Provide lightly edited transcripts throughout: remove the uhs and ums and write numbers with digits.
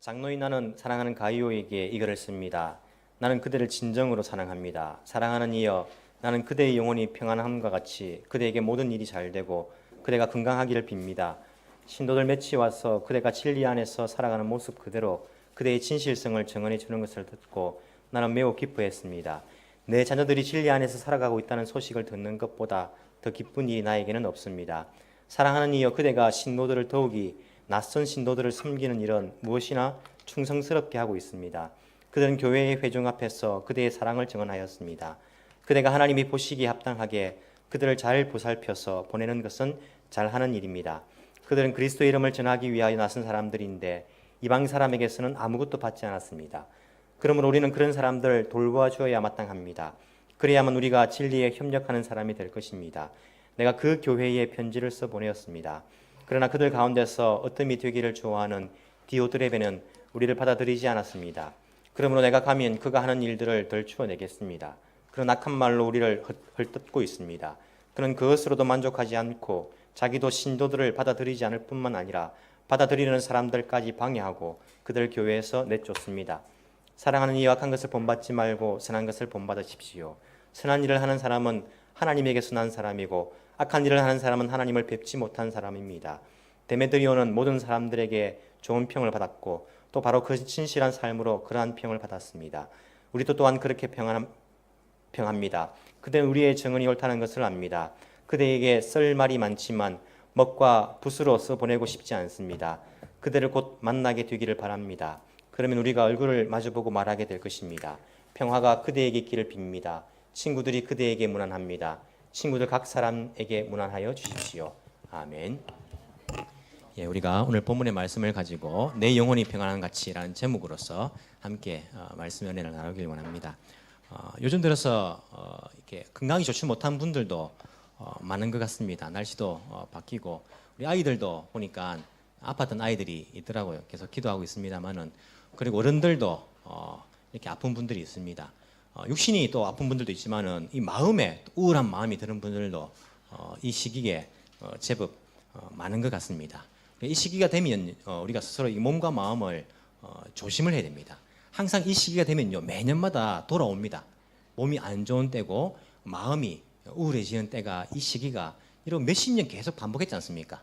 장로인 나는 사랑하는 가이오에게 이글을 씁니다. 나는 그대를 진정으로 사랑합니다. 사랑하는 이여, 나는 그대의 영혼이 평안함과 같이 그대에게 모든 일이 잘되고 그대가 건강하기를 빕니다. 신도들 맺이 와서 그대가 진리 안에서 살아가는 모습 그대로 그대의 진실성을 증언해 주는 것을 듣고 나는 매우 기뻐했습니다. 내 자녀들이 진리 안에서 살아가고 있다는 소식을 듣는 것보다 더 기쁜 일이 나에게는 없습니다. 사랑하는 이여, 그대가 신도들을 더욱이 낯선 신도들을 섬기는 일은 무엇이나 충성스럽게 하고 있습니다. 그들은 교회의 회중 앞에서 그대의 사랑을 증언하였습니다. 그대가 하나님이 보시기에 합당하게 그들을 잘 보살펴서 보내는 것은 잘하는 일입니다. 그들은 그리스도의 이름을 전하기 위하여 나선 사람들인데 이방 사람에게서는 아무것도 받지 않았습니다. 그러므로 우리는 그런 사람들을 돌보아주어야 마땅합니다. 그래야만 우리가 진리에 협력하는 사람이 될 것입니다. 내가 그 교회에 편지를 써 보내었습니다. 그러나 그들 가운데서 어뜸이 되기를 좋아하는 디오드레베는 우리를 받아들이지 않았습니다. 그러므로 내가 가면 그가 하는 일들을 덜추어내겠습니다. 그런 악한 말로 우리를 헐뜯고 있습니다. 그는 그것으로도 만족하지 않고 자기도 신도들을 받아들이지 않을 뿐만 아니라 받아들이는 사람들까지 방해하고 그들 교회에서 내쫓습니다. 사랑하는 이 악한 것을 본받지 말고 선한 것을 본받으십시오. 선한 일을 하는 사람은 하나님에게서 난 사람이고 악한 일을 하는 사람은 하나님을 뵙지 못한 사람입니다. 데메드리오는 모든 사람들에게 좋은 평을 받았고 또 바로 그 진실한 삶으로 그러한 평을 받았습니다. 우리도 또한 그렇게 평합니다. 그대는 우리의 증언이 옳다는 것을 압니다. 그대에게 쓸 말이 많지만 먹과 붓으로 써보내고 싶지 않습니다. 그대를 곧 만나게 되기를 바랍니다. 그러면 우리가 얼굴을 마주보고 말하게 될 것입니다. 평화가 그대에게 있기를 빕니다. 친구들이 그대에게 문안합니다. 친구들 각 사람에게 문안하여 주십시오. 아멘. 예, 우리가 오늘 본문의 말씀을 가지고 내 영혼이 평안한 같이라는 제목으로서 함께 말씀 연회를 나누길 원합니다. 요즘 들어서 이렇게 건강이 좋지 못한 분들도 많은 것 같습니다. 날씨도 바뀌고 우리 아이들도 보니까 아팠던 아이들이 있더라고요. 계속 기도하고 있습니다만은, 그리고 어른들도 이렇게 아픈 분들이 있습니다. 육신이 또 아픈 분들도 있지만은 이 마음에 우울한 마음이 드는 분들도 이 시기에 제법 많은 것 같습니다. 이 시기가 되면 우리가 스스로 이 몸과 마음을 조심을 해야 됩니다. 항상 이 시기가 되면요, 매년마다 돌아옵니다. 몸이 안 좋은 때고 마음이 우울해지는 때가, 이 시기가 이런 몇십 년 계속 반복했지 않습니까?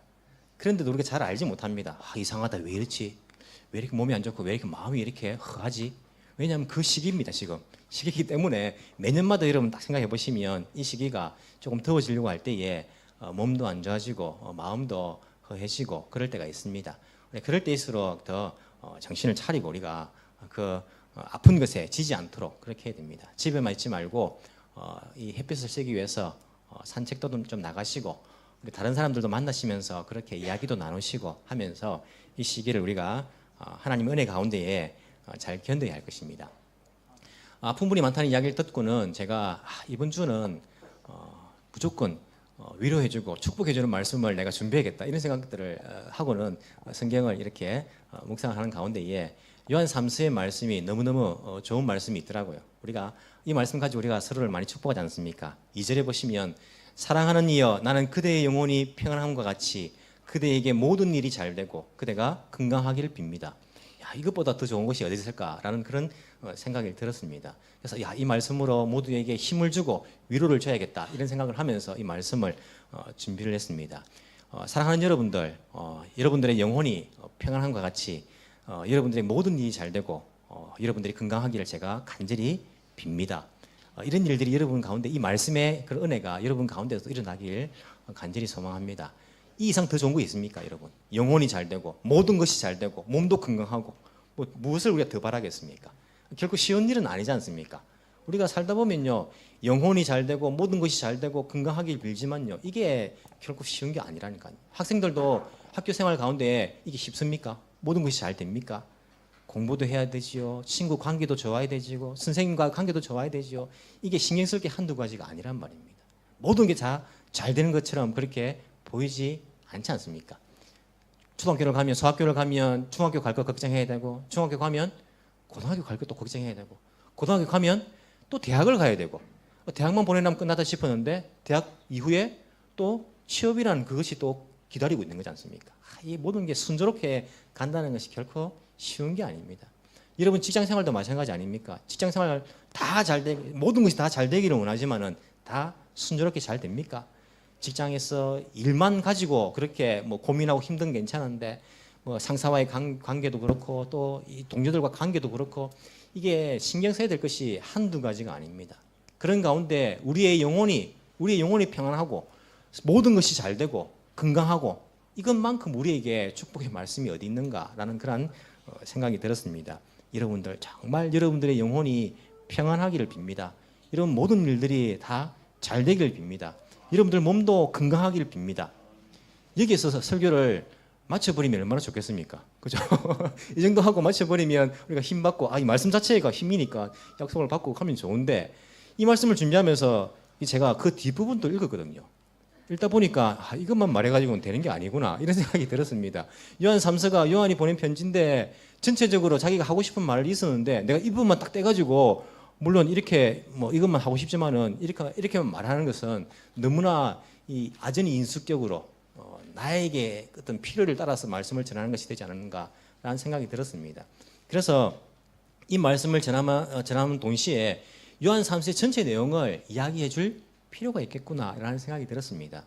그런데도 우리가 잘 알지 못합니다. 이상하다, 왜 이렇지? 왜 이렇게 몸이 안 좋고 왜 이렇게 마음이 이렇게 허하지? 왜냐하면 그 시기입니다. 지금 시기이기 때문에 매년마다 여러분 딱 생각해 보시면 이 시기가 조금 더워지려고 할 때에 몸도 안 좋아지고 마음도 허해지고 그럴 때가 있습니다. 그럴 때일수록 더 정신을 차리고 우리가 그 아픈 것에 지지 않도록 그렇게 해야 됩니다. 집에만 있지 말고 이 햇빛을 쐬기 위해서 산책도 좀 나가시고 우리 다른 사람들도 만나시면서 그렇게 이야기도 나누시고 하면서 이 시기를 우리가 하나님 은혜 가운데에 잘 견뎌야 할 것입니다. 아픈 분이 많다는 이야기를 듣고는 제가 이번 주는 무조건 위로해주고 축복해주는 말씀을 내가 준비해야겠다, 이런 생각들을 하고는 성경을 이렇게 묵상하는 가운데에 요한 3서의 말씀이 너무너무 좋은 말씀이 있더라고요. 우리가 이 말씀 가지고 우리가 서로를 많이 축복하지 않습니까? 2절에 보시면 사랑하는 이여, 나는 그대의 영혼이 평안함과 같이 그대에게 모든 일이 잘되고 그대가 건강하기를 빕니다. 이것보다 더 좋은 것이 어디 있을까라는 그런 생각이 들었습니다. 그래서 이 말씀으로 모두에게 힘을 주고 위로를 줘야겠다, 이런 생각을 하면서 이 말씀을 준비를 했습니다. 사랑하는 여러분들, 여러분들의 영혼이 평안함과 같이 여러분들의 모든 일이 잘되고 여러분들이 건강하기를 제가 간절히 빕니다. 이런 일들이 여러분 가운데, 이 말씀의 그런 은혜가 여러분 가운데서 일어나길 간절히 소망합니다. 이 이상 더 좋은 거 있습니까, 여러분? 영혼이 잘되고 모든 것이 잘되고 몸도 건강하고 무엇을 우리가 더 바라겠습니까? 결코 쉬운 일은 아니지 않습니까? 우리가 살다 보면요, 영혼이 잘되고 모든 것이 잘되고 건강하길 빌지만요, 이게 결코 쉬운 게 아니라니까요. 학생들도 학교 생활 가운데 이게 쉽습니까? 모든 것이 잘 됩니까? 공부도 해야 되지요. 친구 관계도 좋아야 되지요. 선생님과 관계도 좋아야 되지요. 이게 신경 쓸 게 한두 가지가 아니란 말입니다. 모든 게 잘 되는 것처럼 그렇게 보이지 않지 않습니까? 초등학교를 가면, 소학교를 가면 중학교 갈 것 걱정해야 되고, 중학교 가면 고등학교 갈 것도 걱정해야 되고, 고등학교 가면 또 대학을 가야 되고, 대학만 보내려면 끝나다 싶었는데 대학 이후에 또 취업이라는 그것이 또 기다리고 있는 거지 않습니까? 이 모든 게 순조롭게 간다는 것이 결코 쉬운 게 아닙니다. 여러분 직장 생활도 마찬가지 아닙니까? 직장 생활 다 잘 되기, 모든 것이 다 잘 되기를 원하지만은 다 순조롭게 잘 됩니까? 직장에서 일만 가지고 그렇게 뭐 고민하고 힘든 게 괜찮은데 뭐 상사와의 관계도 그렇고 또 이 동료들과 관계도 그렇고 이게 신경 써야 될 것이 한두 가지가 아닙니다. 그런 가운데 우리의 영혼이 평안하고 모든 것이 잘 되고 건강하고 이것만큼 우리에게 축복의 말씀이 어디 있는가라는 그런 생각이 들었습니다. 여러분들 정말 여러분들의 영혼이 평안하기를 빕니다. 이런 모든 일들이 다 잘 되기를 빕니다. 여러분들 몸도 건강하기를 빕니다. 여기에서 설교를 맞춰버리면 얼마나 좋겠습니까? 그죠? 이 정도 하고 맞춰버리면 우리가 힘 받고 이 말씀 자체가 힘이니까 약속을 받고 하면 좋은데 이 말씀을 준비하면서 제가 그 뒷부분도 읽었거든요. 읽다 보니까 이것만 말해가지고는 되는 게 아니구나 이런 생각이 들었습니다. 요한 3서가 요한이 보낸 편지인데 전체적으로 자기가 하고 싶은 말이 있었는데 내가 이 부분만 딱 떼가지고 물론 이렇게 뭐 이것만 하고 싶지만은 이렇게만 말하는 것은 너무나 이 아전이 인수격으로 나에게 어떤 필요를 따라서 말씀을 전하는 것이 되지 않는가라는 생각이 들었습니다. 그래서 이 말씀을 전하는 동시에 요한 3서 전체 내용을 이야기해 줄 필요가 있겠구나라는 생각이 들었습니다.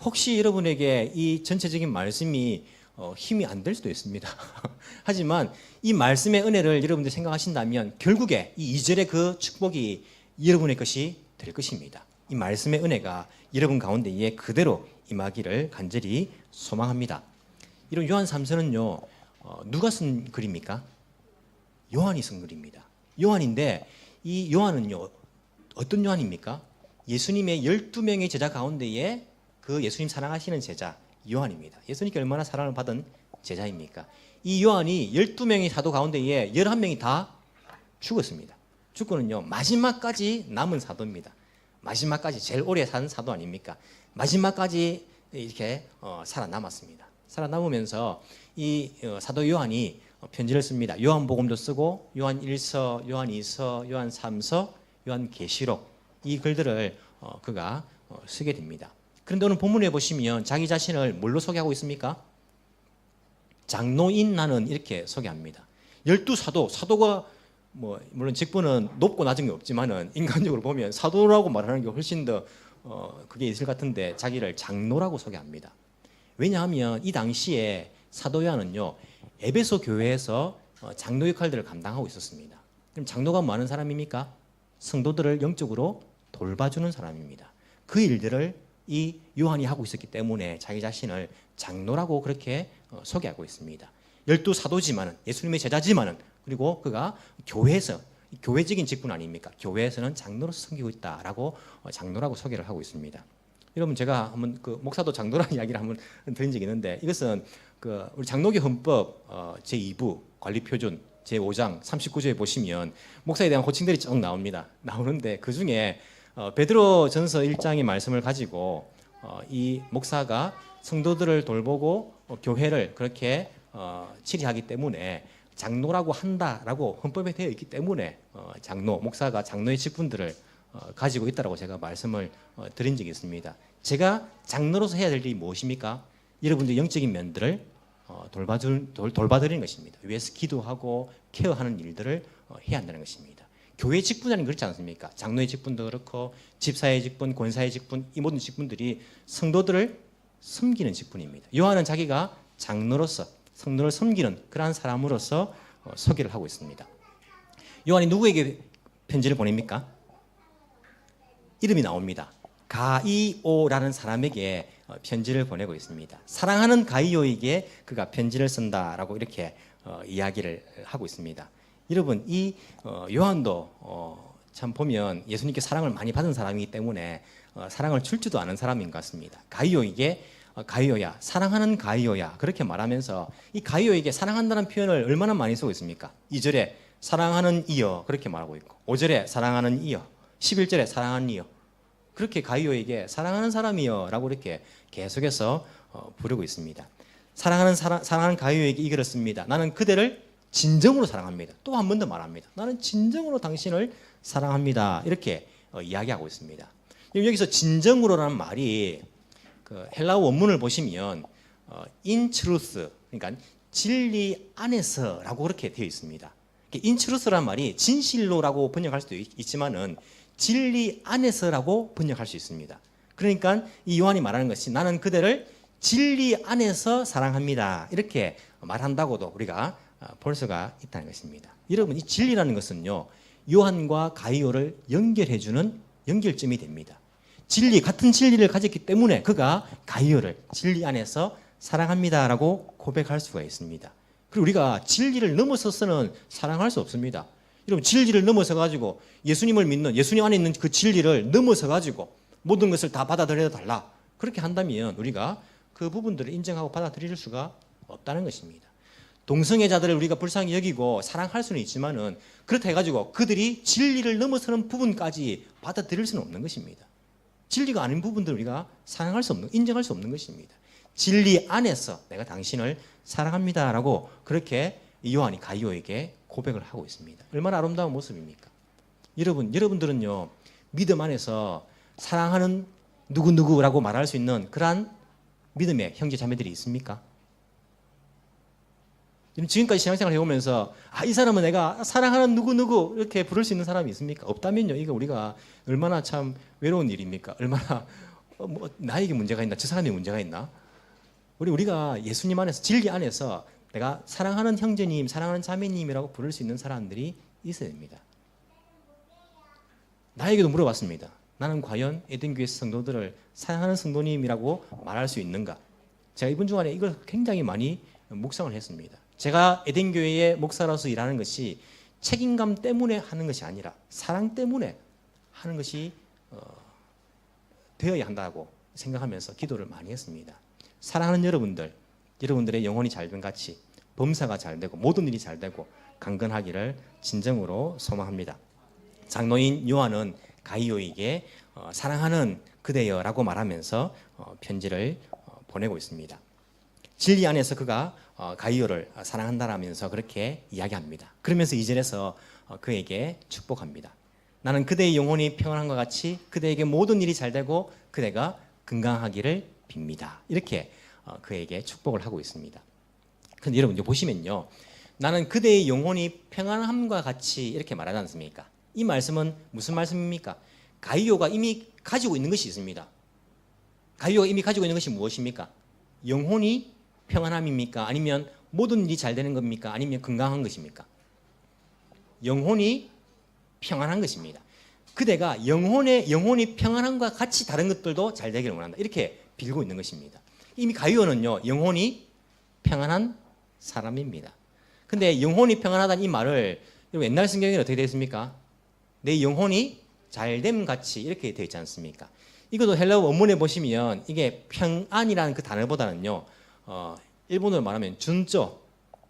혹시 여러분에게 이 전체적인 말씀이 힘이 안 될 수도 있습니다. 하지만 이 말씀의 은혜를 여러분들이 생각하신다면 결국에 이 2절의 그 축복이 여러분의 것이 될 것입니다. 이 말씀의 은혜가 여러분 가운데에 그대로 임하기를 간절히 소망합니다. 이런 요한 3서는요. 누가 쓴 글입니까? 요한이 쓴 글입니다. 요한인데 이 요한은요. 어떤 요한입니까? 예수님의 12명의 제자 가운데에 그 예수님 사랑하시는 제자 요한입니다. 예수님께 얼마나 사랑을 받은 제자입니까? 이 요한이 12명의 사도 가운데에 11명이 다 죽었습니다. 죽고는요. 마지막까지 남은 사도입니다. 마지막까지 제일 오래 산 사도 아닙니까? 마지막까지 이렇게 살아남았습니다. 살아남으면서 이 사도 요한이 편지를 씁니다. 요한복음도 쓰고 요한 1서, 요한 2서, 요한 3서, 요한 계시록 이 글들을 그가 쓰게 됩니다. 그런데 오늘 본문에 보시면 자기 자신을 뭘로 소개하고 있습니까? 장로인 나는 이렇게 소개합니다. 12사도, 사도가 뭐 물론 직분은 높고 낮은 게 없지만은 인간적으로 보면 사도라고 말하는 게 훨씬 더 그게 있을 것 같은데 자기를 장로라고 소개합니다. 왜냐하면 이 당시에 사도 요한은요 에베소 교회에서 장로 역할들을 감당하고 있었습니다. 그럼 장로가 뭐 하는 사람입니까? 성도들을 영적으로 돌봐주는 사람입니다. 그 일들을 이 요한이 하고 있었기 때문에 자기 자신을 장로라고 그렇게 소개하고 있습니다. 12사도지만은 예수님의 제자지만은 그리고 그가 교회에서 교회적인 직분 아닙니까? 교회에서는 장로로서 섬기고 있다라고 장로라고 소개를 하고 있습니다. 여러분 제가 한번 그 목사도 장로라는 이야기를 한번 드린 적이 있는데 이것은 그 우리 장로교 헌법 제2부 관리표준 제5장 39조에 보시면 목사에 대한 호칭들이 쭉 나옵니다. 나오는데 그 중에 베드로전서 1장의 말씀을 가지고 이 목사가 성도들을 돌보고 교회를 그렇게 치리하기 때문에 장로라고 한다라고 헌법에 되어 있기 때문에 장로, 목사가 장로의 직분들을 가지고 있다라고 제가 말씀을 드린 적이 있습니다. 제가 장로로서 해야 될 일이 무엇입니까? 여러분들 영적인 면들을 돌봐드리는 것입니다. 위에서 기도하고 케어하는 일들을 해야 한다는 것입니다. 교회 직분이라는 그렇지 않습니까? 장로의 직분도 그렇고 집사의 직분, 권사의 직분 이 모든 직분들이 성도들을 섬기는 직분입니다. 요한은 자기가 장로로서 성도를 섬기는 그러한 사람으로서 소개를 하고 있습니다. 요한이 누구에게 편지를 보냅니까? 이름이 나옵니다. 가이오라는 사람에게 편지를 보내고 있습니다. 사랑하는 가이오에게 그가 편지를 쓴다라고 이렇게 이야기를 하고 있습니다. 여러분 이 요한도 참 보면 예수님께 사랑을 많이 받은 사람이기 때문에 사랑을 줄 줄도 아는 사람인 것 같습니다. 가이오에게 가이오야 사랑하는 가이오야 그렇게 말하면서 이 가이오에게 사랑한다는 표현을 얼마나 많이 쓰고 있습니까? 2절에 사랑하는 이여 그렇게 말하고 있고 5절에 사랑하는 이여 11절에 사랑하는 이여 그렇게 가이오에게 사랑하는 사람이여 라고 이렇게 계속해서 부르고 있습니다. 사랑하는 가이오에게 이 글을 씁니다. 나는 그대를 진정으로 사랑합니다. 또 한 번 더 말합니다. 나는 진정으로 당신을 사랑합니다. 이렇게 이야기하고 있습니다. 여기서 진정으로라는 말이 그 헬라어 원문을 보시면 in truth 그러니까 진리 안에서라고 그렇게 되어 있습니다. 인트루스란 말이 진실로라고 번역할 수도 있지만은 진리 안에서라고 번역할 수 있습니다. 그러니까 이 요한이 말하는 것이 나는 그대를 진리 안에서 사랑합니다. 이렇게 말한다고도 우리가 볼 수가 있다는 것입니다. 여러분, 이 진리라는 것은요, 요한과 가이오를 연결해주는 연결점이 됩니다. 진리, 같은 진리를 가졌기 때문에 그가 가이오를 진리 안에서 사랑합니다라고 고백할 수가 있습니다. 그리고 우리가 진리를 넘어서서는 사랑할 수 없습니다. 여러분, 진리를 넘어서 가지고 예수님을 믿는, 예수님 안에 있는 그 진리를 넘어서 가지고 모든 것을 다 받아들여 달라, 그렇게 한다면 우리가 그 부분들을 인정하고 받아들일 수가 없다는 것입니다. 동성애자들을 우리가 불쌍히 여기고 사랑할 수는 있지만은 그렇다 해가지고 그들이 진리를 넘어서는 부분까지 받아들일 수는 없는 것입니다. 진리가 아닌 부분들을 우리가 사랑할 수 없는, 인정할 수 없는 것입니다. 진리 안에서 내가 당신을 사랑합니다라고 그렇게 요한이 가이오에게 고백을 하고 있습니다. 얼마나 아름다운 모습입니까? 여러분들은요, 믿음 안에서 사랑하는 누구누구라고 말할 수 있는 그러한 믿음의 형제 자매들이 있습니까? 지금까지 신앙생활을 해오면서 이 사람은 내가 사랑하는 누구누구 이렇게 부를 수 있는 사람이 있습니까? 없다면요, 이거 우리가 얼마나 참 외로운 일입니까? 얼마나 나에게 문제가 있나, 저 사람이 문제가 있나? 우리가 예수님 안에서, 진리 안에서 내가 사랑하는 형제님, 사랑하는 자매님이라고 부를 수 있는 사람들이 있어야 됩니다. 나에게도 물어봤습니다. 나는 과연 에덴교회 성도들을 사랑하는 성도님이라고 말할 수 있는가? 제가 이번 주간에 이걸 굉장히 많이 묵상을 했습니다. 제가 에덴교회의 목사로서 일하는 것이 책임감 때문에 하는 것이 아니라 사랑 때문에 하는 것이 되어야 한다고 생각하면서 기도를 많이 했습니다. 사랑하는 여러분들의 영혼이 잘된 같이 범사가 잘 되고 모든 일이 잘 되고 강건하기를 진정으로 소망합니다. 장로인 요한은 가이오에게 사랑하는 그대여라고 말하면서 편지를 보내고 있습니다. 진리 안에서 그가 가이오를 사랑한다라면서 그렇게 이야기합니다. 그러면서 2절에서 그에게 축복합니다. 나는 그대의 영혼이 평안함과 같이 그대에게 모든 일이 잘 되고 그대가 건강하기를 빕니다. 이렇게 그에게 축복을 하고 있습니다. 그런데 여러분 이제 보시면요, 나는 그대의 영혼이 평안함과 같이 이렇게 말하지 않습니까? 이 말씀은 무슨 말씀입니까? 가이오가 이미 가지고 있는 것이 있습니다. 가이오가 이미 가지고 있는 것이 무엇입니까? 영혼이 평안함입니까? 아니면 모든 일이 잘 되는 겁니까? 아니면 건강한 것입니까? 영혼이 평안한 것입니다. 그대가 영혼이 평안함과 같이 다른 것들도 잘 되기를 원한다. 이렇게 빌고 있는 것입니다. 이미 가이오는요, 영혼이 평안한 사람입니다. 근데 영혼이 평안하다는 이 말을 옛날 성경에는 어떻게 되어 있습니까? 내 영혼이 잘됨 같이 이렇게 되어 있지 않습니까? 이것도 헬라어 원문에 보시면 이게 평안이라는 그 단어보다는요, 일본어로 말하면 준조,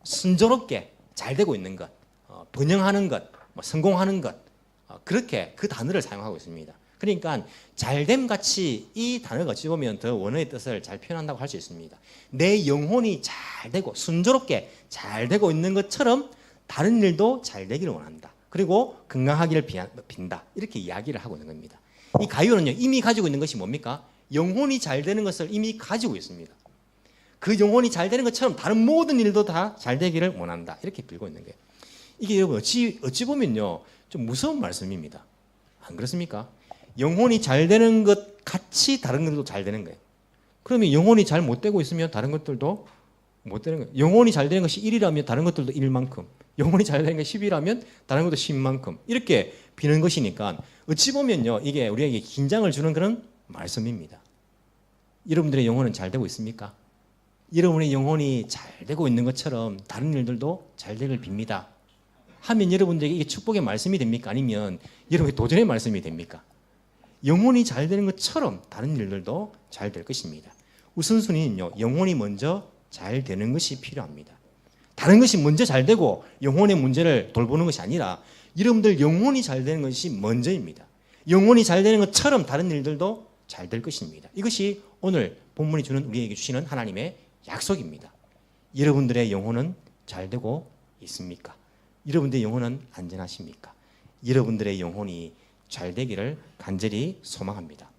순조롭게 잘 되고 있는 것, 번영하는 것, 성공하는 것, 그렇게 그 단어를 사용하고 있습니다. 그러니까 잘됨 같이 이 단어가 어찌 보면 더 원어의 뜻을 잘 표현한다고 할 수 있습니다. 내 영혼이 잘 되고 순조롭게 잘 되고 있는 것처럼 다른 일도 잘 되기를 원한다. 그리고 건강하기를 빈다. 이렇게 이야기를 하고 있는 겁니다. 이 가이오는요, 이미 가지고 있는 것이 뭡니까? 영혼이 잘 되는 것을 이미 가지고 있습니다. 그 영혼이 잘 되는 것처럼 다른 모든 일도 다 잘 되기를 원한다. 이렇게 빌고 있는 거예요. 이게 여러분 어찌 보면요, 좀 무서운 말씀입니다. 안 그렇습니까? 영혼이 잘 되는 것 같이 다른 것도 잘 되는 거예요. 그러면 영혼이 잘 못 되고 있으면 다른 것들도 못 되는 거예요. 영혼이 잘 되는 것이 1이라면 다른 것들도 1만큼, 영혼이 잘 되는 것이 10이라면 다른 것도 10만큼 이렇게 비는 것이니까 어찌 보면요, 이게 우리에게 긴장을 주는 그런 말씀입니다. 여러분들의 영혼은 잘 되고 있습니까? 여러분의 영혼이 잘 되고 있는 것처럼 다른 일들도 잘 되길 빕니다. 하면 여러분들에게 이게 축복의 말씀이 됩니까? 아니면 여러분의 도전의 말씀이 됩니까? 영혼이 잘 되는 것처럼 다른 일들도 잘 될 것입니다. 우선순위는요, 영혼이 먼저 잘 되는 것이 필요합니다. 다른 것이 먼저 잘 되고 영혼의 문제를 돌보는 것이 아니라 여러분들 영혼이 잘 되는 것이 먼저입니다. 영혼이 잘 되는 것처럼 다른 일들도 잘 될 것입니다. 이것이 오늘 본문이 주는 우리에게 주시는 하나님의 약속입니다. 여러분들의 영혼은 잘 되고 있습니까? 여러분들의 영혼은 안전하십니까? 여러분들의 영혼이 잘 되기를 간절히 소망합니다.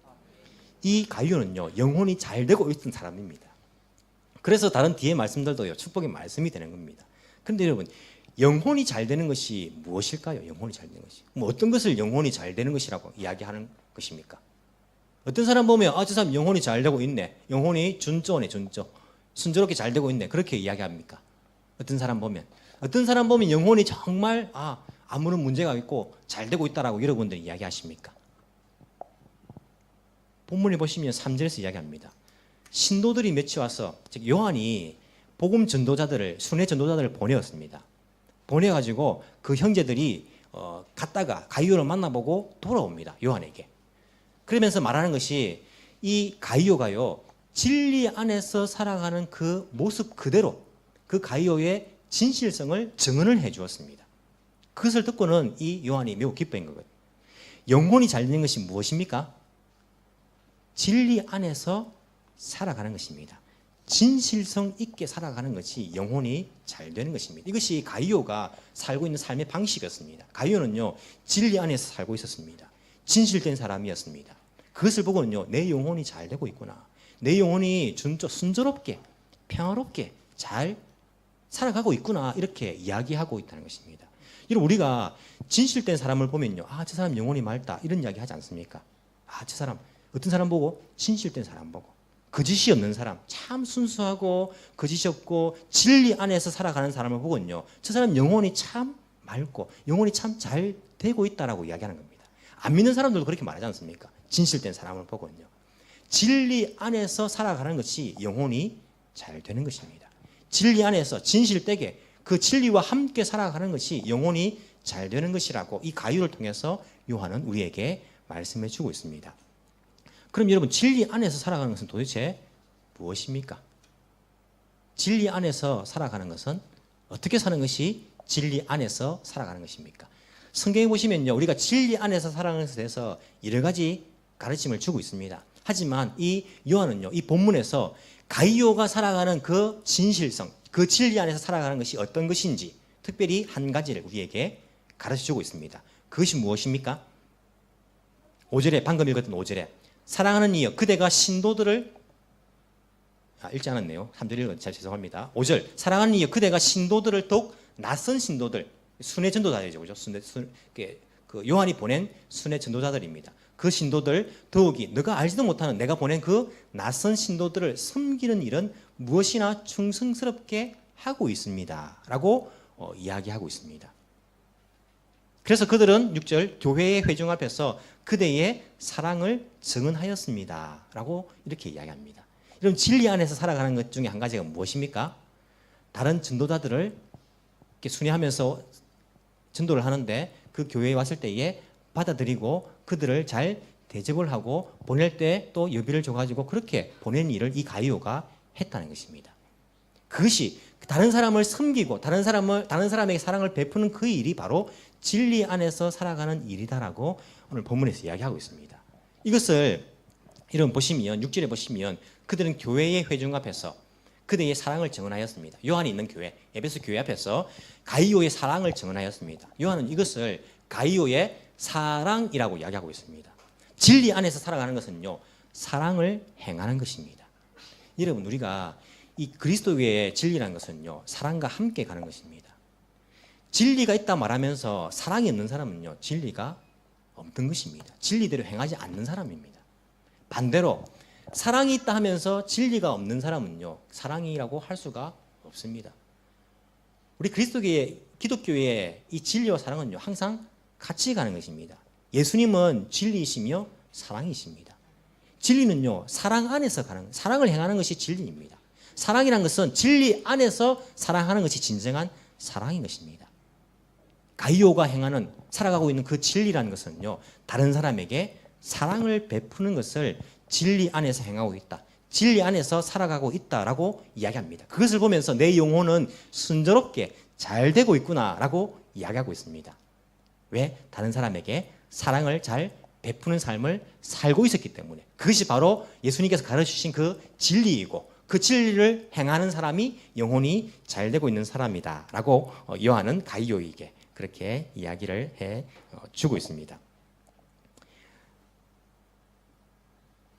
이 가이오는요, 영혼이 잘 되고 있던 사람입니다. 그래서 다른 뒤에 말씀들도요, 축복의 말씀이 되는 겁니다. 그런데 여러분, 영혼이 잘 되는 것이 무엇일까요? 영혼이 잘 되는 것이. 뭐 어떤 것을 영혼이 잘 되는 것이라고 이야기하는 것입니까? 어떤 사람 보면 저 사람 영혼이 잘 되고 있네. 영혼이 준조네, 준조. 순조롭게 잘 되고 있네. 그렇게 이야기합니까? 어떤 사람 보면 영혼이 정말 아무런 문제가 있고 잘 되고 있다라고 여러분들이 이야기하십니까? 본문에 보시면 3절에서 이야기합니다. 신도들이 몇이 와서, 즉 요한이 복음 전도자들을, 순회 전도자들을 보내었습니다. 보내가지고 그 형제들이 갔다가 가이오를 만나보고 돌아옵니다. 요한에게. 그러면서 말하는 것이 이 가이오가요, 진리 안에서 살아가는 그 모습 그대로 그 가이오의 진실성을 증언을 해 주었습니다. 그것을 듣고는 이 요한이 매우 기뻐한 거거든요. 영혼이 잘 되는 것이 무엇입니까? 진리 안에서 살아가는 것입니다. 진실성 있게 살아가는 것이 영혼이 잘 되는 것입니다. 이것이 가이오가 살고 있는 삶의 방식이었습니다. 가이오는요, 진리 안에서 살고 있었습니다. 진실된 사람이었습니다. 그것을 보고는요, 내 영혼이 잘 되고 있구나. 내 영혼이 순조롭게, 평화롭게 잘 살아가고 있구나. 이렇게 이야기하고 있다는 것입니다. 여러분, 우리가 진실된 사람을 보면요, 저 사람 영혼이 맑다. 이런 이야기 하지 않습니까? 저 사람, 어떤 사람 보고? 진실된 사람 보고. 거짓이 없는 사람, 참 순수하고 거짓이 없고 진리 안에서 살아가는 사람을 보고는요, 저 사람 영혼이 참 맑고 영혼이 참 잘 되고 있다라고 이야기하는 겁니다. 안 믿는 사람들도 그렇게 말하지 않습니까? 진실된 사람을 보고는요. 진리 안에서 살아가는 것이 영혼이 잘 되는 것입니다. 진리 안에서 진실되게 그 진리와 함께 살아가는 것이 영혼이 잘 되는 것이라고 이 가유를 통해서 요한은 우리에게 말씀해 주고 있습니다. 그럼 여러분, 진리 안에서 살아가는 것은 도대체 무엇입니까? 진리 안에서 살아가는 것은 어떻게 사는 것이 진리 안에서 살아가는 것입니까? 성경에 보시면요, 우리가 진리 안에서 살아가는 것에 대해서 여러 가지 가르침을 주고 있습니다. 하지만 이 요한은요, 이 본문에서 가이오가 살아가는 그 진실성, 그 진리 안에서 살아가는 것이 어떤 것인지 특별히 한 가지를 우리에게 가르쳐주고 있습니다. 그것이 무엇입니까? 5절에, 방금 읽었던 5절에 사랑하는 이여 그대가 신도들을 읽지 않았네요. 3절 읽었는데 잘 죄송합니다. 5절 사랑하는 이여 그대가 신도들을 더욱 낯선 신도들, 순회 전도자들이죠. 그죠? 그 요한이 보낸 순회 전도자들입니다. 그 신도들 더욱이 너가 알지도 못하는 내가 보낸 그 낯선 신도들을 섬기는 일은 무엇이나 충성스럽게 하고 있습니다. 라고 이야기하고 있습니다. 그래서 그들은 6절 교회의 회중 앞에서 그대의 사랑을 증언하였습니다. 라고 이렇게 이야기합니다. 이런 진리 안에서 살아가는 것 중에 한 가지가 무엇입니까? 다른 전도자들을 이렇게 순회하면서 전도를 하는데 그 교회에 왔을 때에 받아들이고 그들을 잘 대접을 하고 보낼 때 또 여비를 줘가지고 그렇게 보내는 일을 이 가이오가 했다는 것입니다. 그것이 다른 사람을 섬기고 다른 사람에게 사랑을 베푸는 그 일이 바로 진리 안에서 살아가는 일이다라고 오늘 본문에서 이야기하고 있습니다. 이것을 여러분 보시면 6절에 보시면 그들은 교회의 회중 앞에서 그들의 사랑을 증언하였습니다. 요한이 있는 교회, 에베소 교회 앞에서 가이오의 사랑을 증언하였습니다. 요한은 이것을 가이오의 사랑이라고 이야기하고 있습니다. 진리 안에서 살아가는 것은요, 사랑을 행하는 것입니다. 여러분, 우리가 이 그리스도의 진리라는 것은요, 사랑과 함께 가는 것입니다. 진리가 있다 말하면서 사랑이 없는 사람은요, 진리가 없는 것입니다. 진리대로 행하지 않는 사람입니다. 반대로 사랑이 있다 하면서 진리가 없는 사람은요, 사랑이라고 할 수가 없습니다. 우리 기독교의 이 진리와 사랑은요, 항상 같이 가는 것입니다. 예수님은 진리이시며 사랑이십니다. 진리는요, 사랑 안에서 사랑을 행하는 것이 진리입니다. 사랑이란 것은 진리 안에서 사랑하는 것이 진정한 사랑인 것입니다. 가이오가 살아가고 있는 그 진리라는 것은요, 다른 사람에게 사랑을 베푸는 것을 진리 안에서 행하고 있다. 진리 안에서 살아가고 있다라고 이야기합니다. 그것을 보면서 내 영혼은 순조롭게 잘 되고 있구나라고 이야기하고 있습니다. 왜? 다른 사람에게 사랑을 잘 베푸는 삶을 살고 있었기 때문에. 그것이 바로 예수님께서 가르치신 그 진리이고 그 진리를 행하는 사람이 영혼이 잘 되고 있는 사람이다 라고 요한은 가이오에게 그렇게 이야기를 해 주고 있습니다.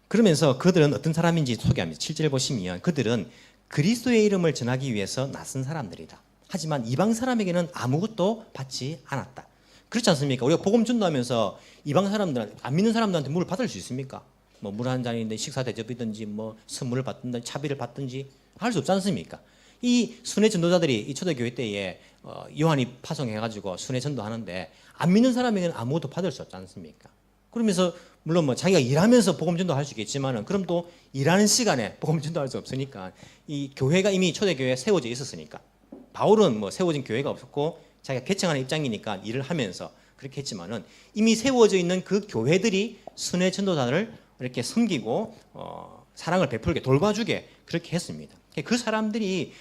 그러면서 그들은 어떤 사람인지 소개합니다. 7절 보시면 그들은 그리스도의 이름을 전하기 위해서 낯선 사람들이다. 하지만 이방 사람에게는 아무것도 받지 않았다. 그렇지 않습니까? 우리가 복음 전도하면서 이방 사람들, 안 믿는 사람들한테 물을 받을 수 있습니까? 뭐 물 한 잔인데 식사 대접이든지 뭐 선물을 받든지 차비를 받든지 할 수 없지 않습니까? 이 순회 전도자들이 이 초대교회 때에 요한이 파송해가지고 순회 전도하는데 안 믿는 사람에게는 아무것도 받을 수 없지 않습니까? 그러면서 물론 뭐 자기가 일하면서 복음 전도할 수 있겠지만은 그럼 또 일하는 시간에 복음 전도할 수 없으니까 이 교회가 이미 초대교회에 세워져 있었으니까 바울은 뭐 세워진 교회가 없었고 자기가 개척하는 입장이니까 일을 하면서 그렇게 했지만은 이미 세워져 있는 그 교회들이 순회 전도자를 이렇게 섬기고 사랑을 베풀게 돌봐주게 그렇게 했습니다. 그 사람들이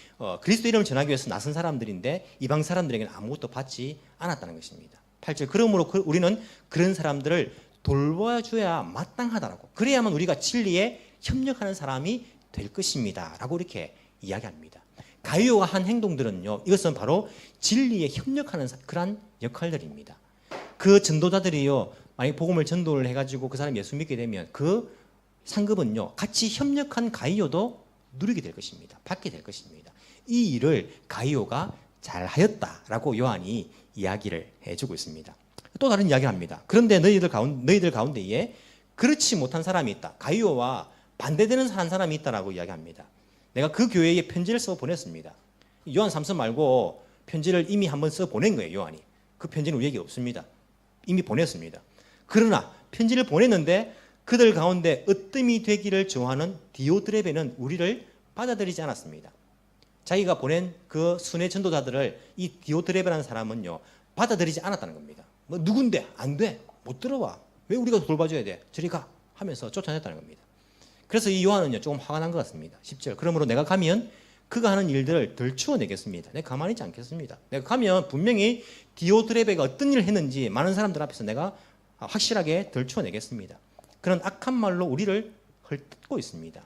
그리스도 이름을 전하기 위해서 나선 사람들인데 이방 사람들에게는 아무것도 받지 않았다는 것입니다. 8절 그러므로 우리는 그런 사람들을 돌봐줘야 마땅하다라고 그래야만 우리가 진리에 협력하는 사람이 될 것입니다 라고 이렇게 이야기합니다. 가이오가 한 행동들은요 이것은 바로 진리에 협력하는 그러한 역할들입니다. 그 전도자들이요 만약 복음을 전도를 해가지고 그 사람이 예수 믿게 되면 그 상급은요 같이 협력한 가이오도 누리게 될 것입니다. 받게 될 것입니다. 이 일을 가이오가 잘하였다라고 요한이 이야기를 해주고 있습니다. 또 다른 이야기를 합니다. 그런데 너희들 가운데에 그렇지 못한 사람이 있다. 가이오와 반대되는 한 사람이 있다라고 이야기합니다. 내가 그 교회에 편지를 써 보냈습니다. 요한 3서 말고 편지를 이미 한번 써 보낸 거예요. 요한이. 그 편지는 우리에게 없습니다. 이미 보냈습니다. 그러나 편지를 보냈는데 그들 가운데 으뜸이 되기를 좋아하는 디오드레베는 우리를 받아들이지 않았습니다. 자기가 보낸 그 순회 전도자들을 이 디오드레베라는 사람은요 받아들이지 않았다는 겁니다. 뭐 누군데 안 돼, 못 들어와, 왜 우리가 돌봐줘야 돼, 저리 가 하면서 쫓아냈다는 겁니다. 그래서 이 요한은요 조금 화가 난 것 같습니다. 10절 그러므로 내가 가면 그가 하는 일들을 덜추어내겠습니다. 내가 가만히 있지 않겠습니다. 내가 가면 분명히 디오드레베가 어떤 일을 했는지 많은 사람들 앞에서 내가 확실하게 덜추어내겠습니다. 그런 악한 말로 우리를 헐뜯고 있습니다.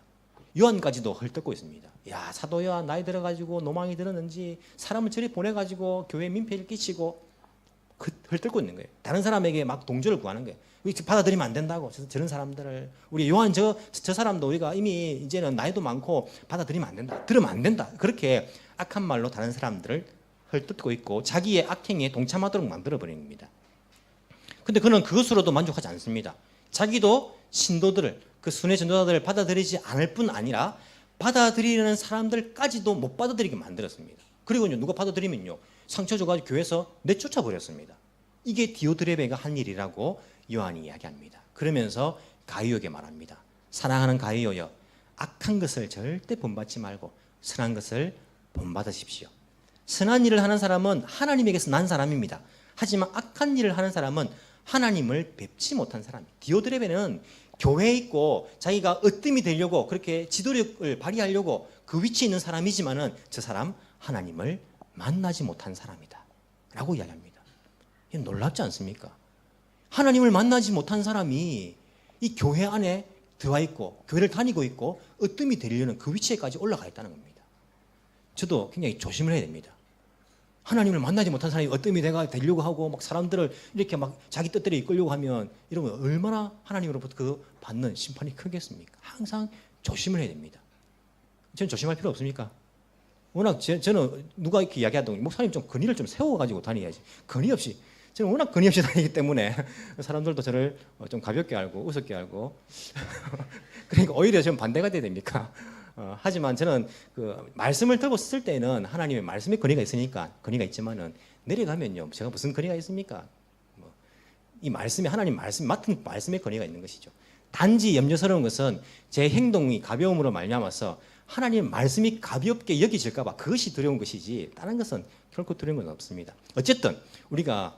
요한까지도 헐뜯고 있습니다. 야 사도야 나이 들어가지고 노망이 들었는지 사람을 저리 보내가지고 교회에 민폐를 끼치고 헐뜯고 있는 거예요. 다른 사람에게 막 동조를 구하는 거예요. 받아들이면 안 된다고 저런 사람들을 우리 요한 저 사람도 우리가 이미 이제는 나이도 많고 받아들이면 안 된다. 들으면 안 된다. 그렇게 악한 말로 다른 사람들을 헐뜯고 있고 자기의 악행에 동참하도록 만들어버리는 겁니다. 근데 그는 그것으로도 만족하지 않습니다. 자기도 신도들을 그 순회 전도자들을 받아들이지 않을 뿐 아니라 받아들이려는 사람들까지도 못 받아들이게 만들었습니다. 그리고요 누가 받아들이면요 상처 줘가지고 교회에서 내쫓아 버렸습니다. 이게 디오드레베가 한 일이라고 요한이 이야기합니다. 그러면서 가이오에게 말합니다. 사랑하는 가이오여 악한 것을 절대 본받지 말고 선한 것을 본받으십시오. 선한 일을 하는 사람은 하나님에게서 난 사람입니다. 하지만 악한 일을 하는 사람은 하나님을 뵙지 못한 사람. 디오드레베는 교회에 있고 자기가 으뜸이 되려고 그렇게 지도력을 발휘하려고 그 위치에 있는 사람이지만은 저 사람 하나님을 만나지 못한 사람이다 라고 이야기합니다. 이게 놀랍지 않습니까? 하나님을 만나지 못한 사람이 이 교회 안에 들어와 있고 교회를 다니고 있고 으뜸이 되려는 그 위치에까지 올라가 있다는 겁니다. 저도 굉장히 조심을 해야 됩니다. 하나님을 만나지 못한 사람이 어뜸이 되려고 하고 막 사람들을 이렇게 막 자기 뜻대로 이끌려고 하면 이러면 얼마나 하나님으로부터 그 받는 심판이 크겠습니까? 항상 조심을 해야 됩니다. 저는 조심할 필요 없습니까? 워낙 저는 누가 이렇게 이야기하던 목사님 좀 근위를 좀 세워가지고 다녀야지. 근위 없이 저는 워낙 근위 없이 다니기 때문에 사람들도 저를 좀 가볍게 알고 우습게 알고 그러니까 오히려 좀 반대가 돼야 됩니까? 하지만 저는 그 말씀을 들고 쓸 때는 하나님의 말씀에 근위가 있으니까 근위가 있지만은 내려가면요 제가 무슨 근위가 있습니까? 이 말씀에 하나님 말씀 맡은 말씀에 근위가 있는 것이죠. 단지 염려스러운 것은 제 행동이 가벼움으로 말미암아서 하나님 말씀이 가볍게 여기질까봐 그것이 두려운 것이지 다른 것은 결코 두려운 건 없습니다. 어쨌든 우리가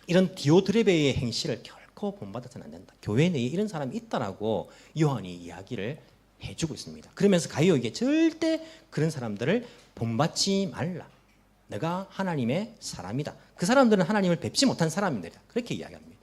이런 디오드레베의 행실을 결코 본받아서는 안 된다. 교회 내에 이런 사람이 있다라고 요한이 이야기를 해주고 있습니다. 그러면서 가이오에게 절대 그런 사람들을 본받지 말라. 내가 하나님의 사람이다. 그 사람들은 하나님을 뵙지 못한 사람들이다. 그렇게 이야기합니다.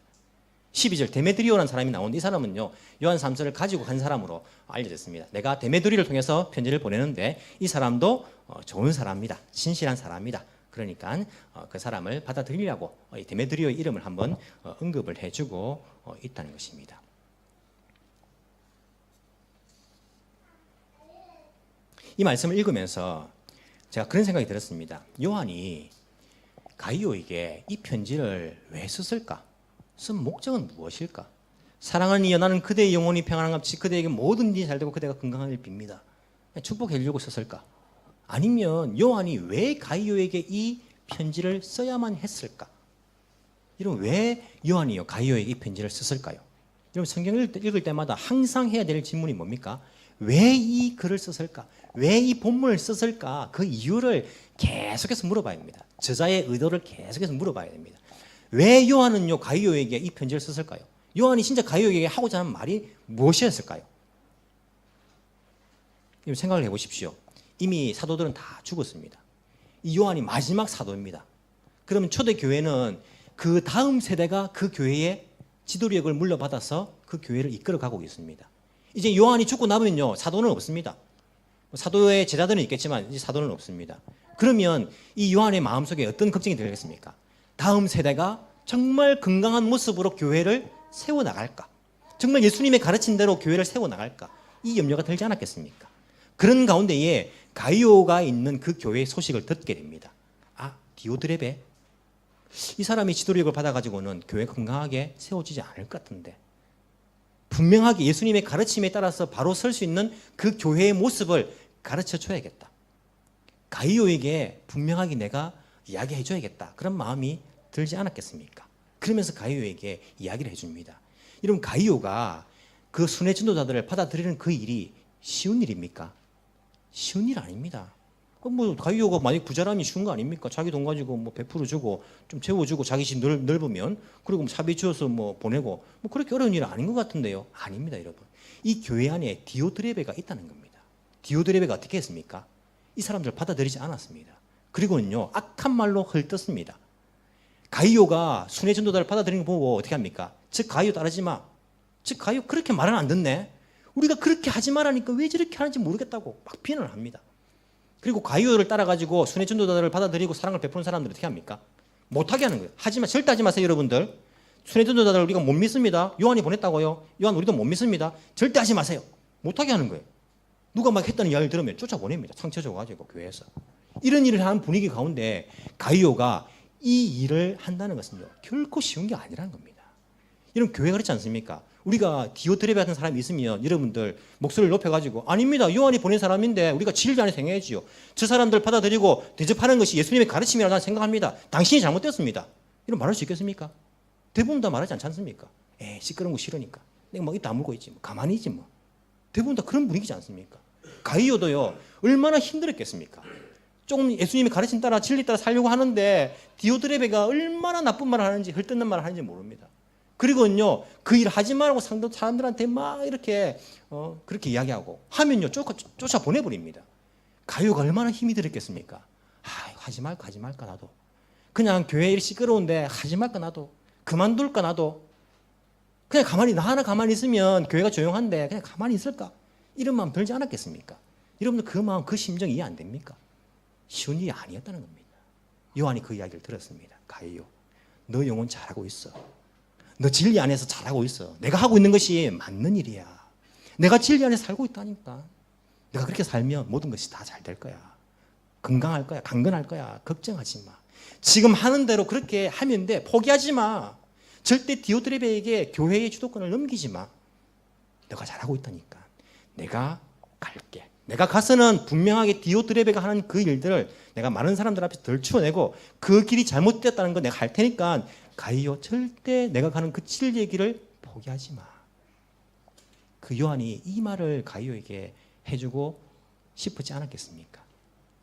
12절 데메드리오라는 사람이 나오는데 이 사람은요 요한 3서를 가지고 간 사람으로 알려졌습니다. 내가 데메드리를 통해서 편지를 보내는데 이 사람도 좋은 사람이다. 신실한 사람이다. 그러니까 그 사람을 받아들이려고 이 데메드리오의 이름을 한번 언급을 해주고 있다는 것입니다. 이 말씀을 읽으면서 제가 그런 생각이 들었습니다. 요한이 가이오에게 이 편지를 왜 썼을까? 쓴 목적은 무엇일까? 사랑하는 이여 나는 그대의 영혼이 평안한 같이 그대에게 모든 일이 잘되고 그대가 건강하길 빕니다. 축복해 주려고 썼을까? 아니면 요한이 왜 가이오에게 이 편지를 써야만 했을까? 이런 왜 요한이요 가이오에게 이 편지를 썼을까요? 여러분 성경을 읽을 때마다 항상 해야 될 질문이 뭡니까? 왜 이 글을 썼을까? 왜 이 본문을 썼을까? 그 이유를 계속해서 물어봐야 됩니다. 저자의 의도를 계속해서 물어봐야 됩니다. 왜 요한은요 가이오에게 이 편지를 썼을까요? 요한이 진짜 가이오에게 하고자 하는 말이 무엇이었을까요? 생각을 해보십시오. 이미 사도들은 다 죽었습니다. 이 요한이 마지막 사도입니다. 그러면 초대교회는 그 다음 세대가 그 교회의 지도력을 물려받아서 그 교회를 이끌어가고 있습니다. 이제 요한이 죽고 나면요 사도는 없습니다. 사도의 제자들은 있겠지만 이제 사도는 없습니다. 그러면 이 요한의 마음속에 어떤 걱정이 들겠습니까? 다음 세대가 정말 건강한 모습으로 교회를 세워나갈까? 정말 예수님의 가르친 대로 교회를 세워나갈까? 이 염려가 들지 않았겠습니까? 그런 가운데에 가이오가 있는 그 교회의 소식을 듣게 됩니다. 아, 디오드레베? 이 사람이 지도력을 받아가지고는 교회가 건강하게 세워지지 않을 것 같은데 분명하게 예수님의 가르침에 따라서 바로 설 수 있는 그 교회의 모습을 가르쳐 줘야겠다. 가이오에게 분명하게 내가 이야기해 줘야겠다. 그런 마음이 들지 않았겠습니까? 그러면서 가이오에게 이야기를 해줍니다. 여러분 가이오가 그 순회 전도자들을 받아들이는 그 일이 쉬운 일입니까? 쉬운 일 아닙니다. 뭐 가이오가 만약 부자라면 쉬운 거 아닙니까? 자기 돈 가지고 뭐 100% 주고 좀 채워주고 자기 집 넓으면 그리고 뭐 차비 주어서 뭐 보내고 뭐 그렇게 어려운 일은 아닌 것 같은데요. 아닙니다, 여러분. 이 교회 안에 디오드레베가 있다는 겁니다. 디오드레베가 어떻게 했습니까? 이 사람들 받아들이지 않았습니다. 그리고는요 악한 말로 헐떴습니다. 가이오가 순회 전도자를 받아들이는 거 보고 어떻게 합니까? 즉 가이오 따르지 마. 즉 가이오 그렇게 말은 안 듣네. 우리가 그렇게 하지 말라니까 왜 저렇게 하는지 모르겠다고 막 비난을 합니다. 그리고 가이오를 따라가지고 순회 전도자들을 받아들이고 사랑을 베푸는 사람들은 어떻게 합니까? 못하게 하는 거예요. 하지마, 절대 하지 마세요, 여러분들. 순회 전도자들을 우리가 못 믿습니다. 요한이 보냈다고요. 요한 우리도 못 믿습니다. 절대 하지 마세요. 못하게 하는 거예요. 누가 막 했다는 이야기를 들으면 쫓아보냅니다. 상처 줘가지고 교회에서. 이런 일을 하는 분위기 가운데 가이오가 이 일을 한다는 것은요 결코 쉬운 게 아니라는 겁니다. 이런 교회가 그렇지 않습니까? 우리가 디오드레베 같은 사람이 있으면 여러분들 목소리를 높여가지고 아닙니다. 요한이 보낸 사람인데 우리가 진리 안에서 행해야지요. 저 사람들 받아들이고 대접하는 것이 예수님의 가르침이라고 저는 생각합니다. 당신이 잘못됐습니다. 이런 말할 수 있겠습니까? 대부분 다 말하지 않지 않습니까? 시끄러운 거 싫으니까 내가 뭐 입 다물고 있지 뭐 가만히 있지 뭐. 대부분 다 그런 분위기지 않습니까? 가이오도요 얼마나 힘들었겠습니까? 조금 예수님의 가르침 따라 진리 따라 살려고 하는데 디오드레베가 얼마나 나쁜 말을 하는지 헐뜯는 말을 하는지 모릅니다. 그리고는요 그 일 하지 말라고 사람들한테 막 이렇게 그렇게 이야기하고 하면요 쫓아 보내버립니다. 가이오가 얼마나 힘이 들었겠습니까? 하지 말까 나도 그냥 교회 일 시끄러운데 하지 말까 나도 그만둘까 나도 그냥 나 하나 가만히 있으면 교회가 조용한데 그냥 가만히 있을까 이런 마음 들지 않았겠습니까? 여러분들 그 마음 그 심정 이해 안 됩니까? 쉬운 일이 아니었다는 겁니다. 요한이 그 이야기를 들었습니다. 가이오 너 영혼 잘하고 있어. 너 진리 안에서 잘하고 있어. 내가 하고 있는 것이 맞는 일이야. 내가 진리 안에 살고 있다니까. 내가 그렇게 살면 모든 것이 다 잘 될 거야. 건강할 거야. 강건할 거야. 걱정하지 마. 지금 하는 대로 그렇게 하면 돼. 포기하지 마. 절대 디오드레베에게 교회의 주도권을 넘기지 마. 너가 잘하고 있다니까. 내가 갈게. 내가 가서는 분명하게 디오드레베가 하는 그 일들을 내가 많은 사람들 앞에서 덜추어내고 그 길이 잘못되었다는 거 내가 할 테니까 가이오 절대 내가 가는 그 진리의 길을 포기하지 마. 그 요한이 이 말을 가이오에게 해주고 싶지 않았겠습니까?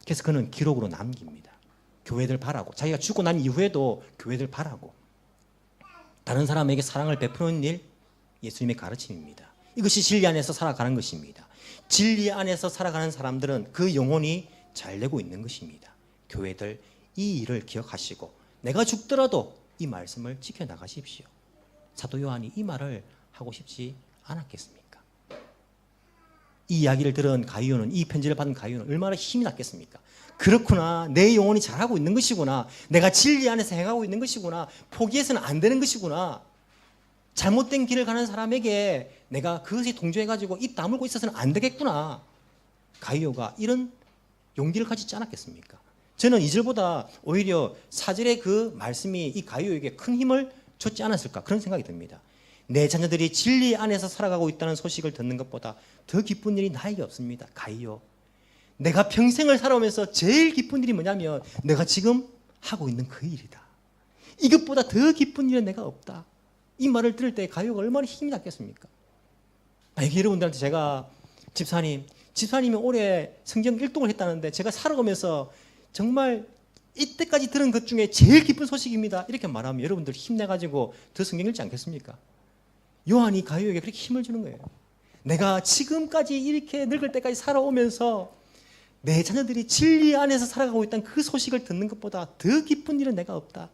그래서 그는 기록으로 남깁니다. 교회들 바라고 자기가 죽고 난 이후에도 교회들 바라고 다른 사람에게 사랑을 베푸는 일 예수님의 가르침입니다. 이것이 진리 안에서 살아가는 것입니다. 진리 안에서 살아가는 사람들은 그 영혼이 잘 되고 있는 것입니다. 교회들 이 일을 기억하시고 내가 죽더라도 이 말씀을 지켜나가십시오. 사도 요한이 이 말을 하고 싶지 않았겠습니까? 이 이야기를 들은 가이오는 이 편지를 받은 가이오는 얼마나 힘이 났겠습니까? 그렇구나. 내 영혼이 잘하고 있는 것이구나. 내가 진리 안에서 행하고 있는 것이구나. 포기해서는 안 되는 것이구나. 잘못된 길을 가는 사람에게 내가 그것에 동조해가지고 입 다물고 있어서는 안 되겠구나. 가이오가 이런 용기를 가지지 않았겠습니까? 저는 2절보다 오히려 4절의 그 말씀이 이 가이오에게 큰 힘을 줬지 않았을까 그런 생각이 듭니다. 내 자녀들이 진리 안에서 살아가고 있다는 소식을 듣는 것보다 더 기쁜 일이 나에게 없습니다. 가이오, 내가 평생을 살아오면서 제일 기쁜 일이 뭐냐면 내가 지금 하고 있는 그 일이다. 이것보다 더 기쁜 일은 내가 없다. 이 말을 들을 때 가이오가 얼마나 힘이 났겠습니까? 만약에 여러분들한테 제가 집사님이 올해 성경 일독을 했다는데 제가 살아가면서 정말 이때까지 들은 것 중에 제일 기쁜 소식입니다. 이렇게 말하면 여러분들 힘내가지고 더 성경 읽지 않겠습니까? 요한이 가이오에게 그렇게 힘을 주는 거예요. 내가 지금까지 이렇게 늙을 때까지 살아오면서 내 자녀들이 진리 안에서 살아가고 있다는 그 소식을 듣는 것보다 더 기쁜 일은 내가 없다.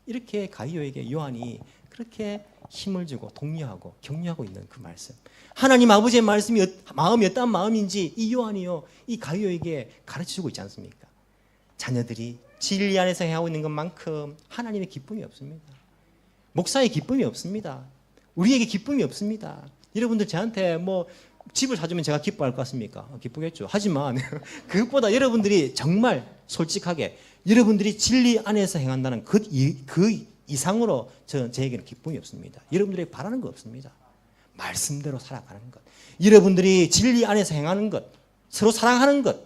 이렇게 가이오에게 요한이 그렇게 힘을 주고 독려하고 격려하고 있는 그 말씀. 하나님 아버지의 마음이 어떤 마음인지 이 요한이요, 이 가이오에게 가르쳐주고 있지 않습니까? 자녀들이 진리 안에서 행하고 있는 것만큼 하나님의 기쁨이 없습니다. 목사의 기쁨이 없습니다. 우리에게 기쁨이 없습니다. 여러분들 저한테 뭐 집을 사주면 제가 기뻐할 것 같습니까? 기쁘겠죠. 하지만 그것보다 여러분들이 정말 솔직하게 여러분들이 진리 안에서 행한다는 그 이상으로 저에게는 기쁨이 없습니다. 여러분들이 바라는 거 없습니다. 말씀대로 살아가는 것, 여러분들이 진리 안에서 행하는 것, 서로 사랑하는 것,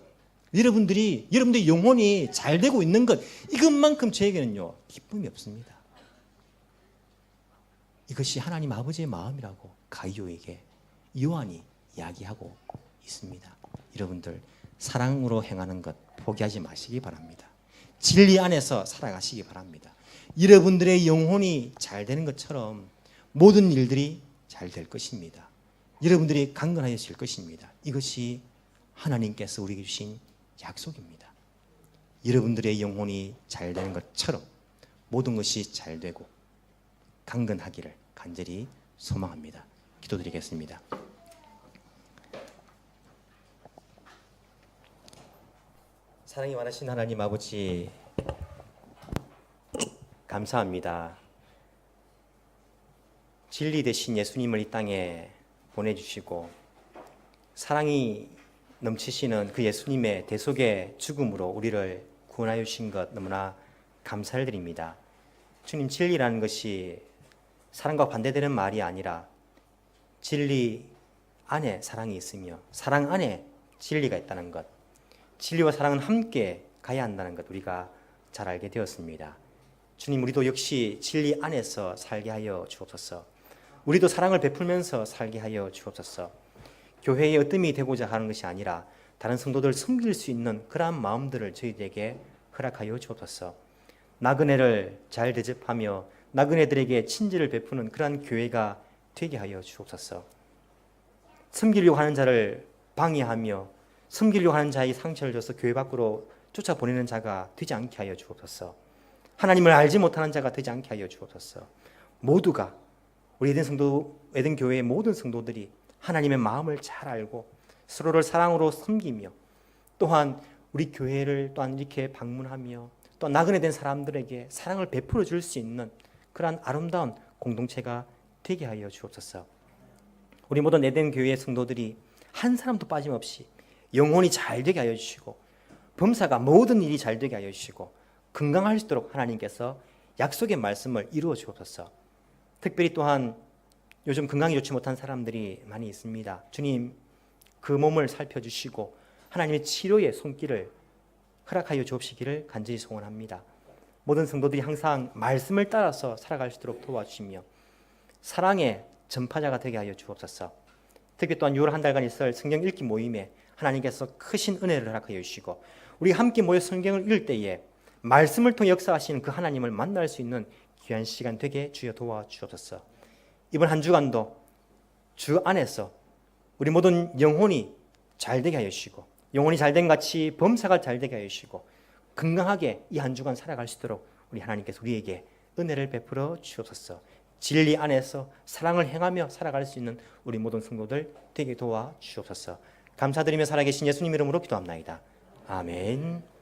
여러분들의 영혼이 잘 되고 있는 것, 이것만큼 저에게는요 기쁨이 없습니다. 이것이 하나님 아버지의 마음이라고 가이오에게 요한이 이야기하고 있습니다. 여러분들 사랑으로 행하는 것 포기하지 마시기 바랍니다. 진리 안에서 살아가시기 바랍니다. 여러분들의 영혼이 잘 되는 것처럼 모든 일들이 잘 될 것입니다. 여러분들이 강건하실 것입니다. 이것이 하나님께서 우리에게 주신 약속입니다. 여러분들의 영혼이 잘 되는 것처럼 모든 것이 잘 되고 강건하기를 간절히 소망합니다. 기도드리겠습니다. 사랑이 많으신 하나님 아버지, 감사합니다. 진리 되신 예수님을 이 땅에 보내주시고 사랑이 넘치시는 그 예수님의 대속의 죽음으로 우리를 구원하여 주신 것 너무나 감사를 드립니다. 주님, 진리라는 것이 사랑과 반대되는 말이 아니라 진리 안에 사랑이 있으며 사랑 안에 진리가 있다는 것, 진리와 사랑은 함께 가야 한다는 것 우리가 잘 알게 되었습니다. 주님, 우리도 역시 진리 안에서 살게 하여 주옵소서. 우리도 사랑을 베풀면서 살게 하여 주옵소서. 교회의 으뜸이 되고자 하는 것이 아니라 다른 성도들 섬길 수 있는 그러한 마음들을 저희들에게 허락하여 주옵소서. 나그네를 잘 대접하며 나그네들에게 친절을 베푸는 그러한 교회가 되게 하여 주옵소서. 섬기려고 하는 자를 방해하며 섬기려고 하는 자에게 상처를 줘서 교회 밖으로 쫓아보내는 자가 되지 않게 하여 주옵소서. 하나님을 알지 못하는 자가 되지 않게 하여 주옵소서. 모두가 우리 에덴 교회의 모든 성도들이 하나님의 마음을 잘 알고 서로를 사랑으로 섬기며 또한 우리 교회를 또한 이렇게 방문하며 또 나그네 된 사람들에게 사랑을 베풀어 줄 수 있는 그러한 아름다운 공동체가 되게 하여 주옵소서. 우리 모든 에덴 교회의 성도들이 한 사람도 빠짐없이 영혼이 잘 되게 하여 주시고 범사가 모든 일이 잘 되게 하여 주시고 건강할 수 있도록 하나님께서 약속의 말씀을 이루어 주옵소서. 특별히 또한 요즘 건강이 좋지 못한 사람들이 많이 있습니다. 주님, 그 몸을 살펴주시고 하나님의 치료의 손길을 허락하여 주옵시기를 간절히 소원합니다. 모든 성도들이 항상 말씀을 따라서 살아갈 수 있도록 도와주시며 사랑의 전파자가 되게 하여 주옵소서. 특히 또한 6월 한 달간 있을 성경 읽기 모임에 하나님께서 크신 은혜를 허락하여 주시고 우리 함께 모여 성경을 읽을 때에 말씀을 통해 역사하시는 그 하나님을 만날 수 있는 귀한 시간 되게 주여 도와주옵소서. 이번 한 주간도 주 안에서 우리 모든 영혼이 잘 되게 하여 주시고 영혼이 잘된 같이 범사가 잘 되게 하여 주시고 건강하게 이 한 주간 살아갈 수 있도록 우리 하나님께서 우리에게 은혜를 베풀어 주옵소서. 진리 안에서 사랑을 행하며 살아갈 수 있는 우리 모든 성도들 되게 도와 주옵소서. 감사드리며 살아계신 예수님 이름으로 기도합나이다. 아멘.